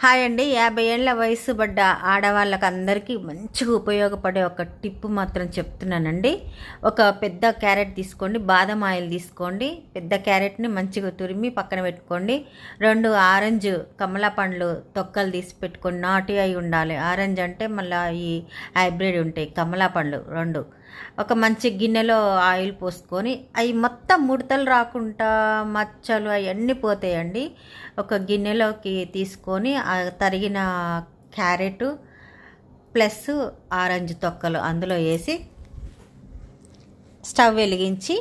Hi అండి. 50 ఏళ్ల వయసు పడ్డ ఆడవాళ్ళకి అందరికీ మంచిగా ఉపయోగపడే ఒక టిప్ మాత్రం చెప్తున్నానండి. ఒక పెద్ద క్యారెట్ తీసుకోండి, బాదం ఆయిల్ తీసుకోండి. పెద్ద క్యారెట్ని మంచిగా తురిమి పక్కన పెట్టుకోండి. 2 ఆరెంజ్ కమలా పండ్లు తొక్కలు తీసి పెట్టుకోండి. నాటి అయి ఉండాలి. ఆరెంజ్ అంటే మళ్ళీ ఈ హైబ్రిడ్ ఉంటాయి. కమలా పండ్లు 2 ఒక మంచి గిన్నెలో ఆయిల్ పోసుకొని అవి మొత్తం ముడతలు రాకుండా మచ్చలు అవన్నీ పోతాయండి. ఒక గిన్నెలోకి తీసుకొని తరిగిన క్యారెట్ ప్లస్ ఆరెంజ్ తొక్కలు అందులో వేసి స్టవ్ వెలిగించి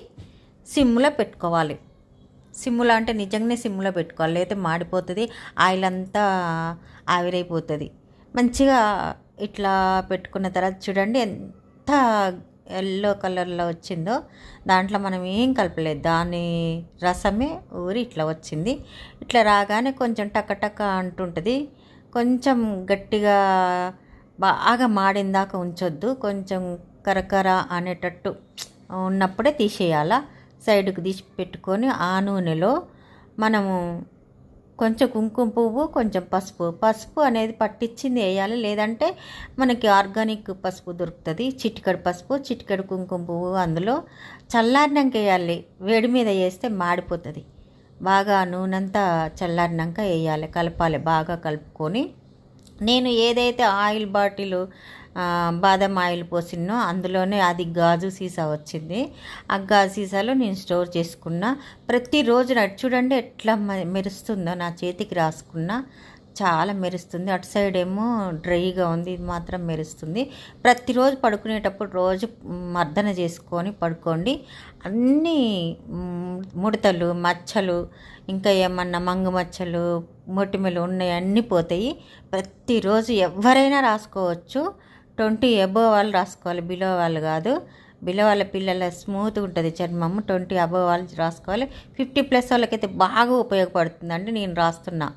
సిమ్లో పెట్టుకోవాలి. సిమ్లో అంటే నిజంగానే సిమ్లో పెట్టుకోవాలి, లేకపోతే మాడిపోతుంది, ఆయిల్ అంతా ఆవిరైపోతుంది. మంచిగా ఇట్లా పెట్టుకున్న తర్వాత చూడండి ఎంత ఎల్లో కలర్లో వచ్చిందో. దాంట్లో మనం ఏం కలపలేదు, దాని రసమే ఊరి ఇట్లా వచ్చింది. ఇట్లా రాగానే కొంచెం టకటక అంటుంటుంది. కొంచెం గట్టిగా బాగా మాడిందాక ఉంచొద్దు, కొంచెం కరకర అనేటట్టు ఉన్నప్పుడే తీసేయాలా. సైడ్కి తీసి పెట్టుకొని ఆ నూనెలో మనము కొంచెం కుంకుమ పువ్వు, కొంచెం పసుపు అనేది పట్టించింది వేయాలి. లేదంటే మనకి ఆర్గానిక్ పసుపు దొరుకుతుంది. చిటికెడు పసుపు, చిటికెడు కుంకుమ పువ్వు అందులో చల్లారినాక వేయాలి. వేడి మీద వేస్తే మాడిపోతుంది. బాగా నూనెంతా చల్లారినాక వేయాలి, కలపాలి. బాగా కలుపుకొని నేను ఏదైతే ఆయిల్ బాటిల్ బాదం ఆయిల్ పోసినో అందులోనే అది గాజు సీసా వచ్చింది. ఆ గాజు సీసాలో నేను స్టోర్ చేసుకున్నా. ప్రతిరోజు చూడండి ఎట్లా మెరుస్తుందో, నా చేతికి రాసుకున్నా చాలా మెరుస్తుంది. అటు సైడ్ ఏమో డ్రైగా ఉంది, ఇది మాత్రం మెరుస్తుంది. ప్రతిరోజు పడుకునేటప్పుడు రోజు మర్దన చేసుకొని పడుకోండి. అన్నీ ముడతలు మచ్చలు ఇంకా ఏమన్నా మంగు మచ్చలు మొటిమలు ఉన్నాయి అన్నీ పోతాయి. ప్రతిరోజు ఎవరైనా రాసుకోవచ్చు. 20 అబోవ్ వాళ్ళు రాసుకోవాలి, బిలో వాళ్ళు కాదు. బిలో వాళ్ళ పిల్లల స్మూత్గా ఉంటుంది చర్మము. 20 అబోవ్ వాళ్ళు రాసుకోవాలి. 50+ వాళ్ళకైతే బాగా ఉపయోగపడుతుందండి. నేను రాస్తున్నా.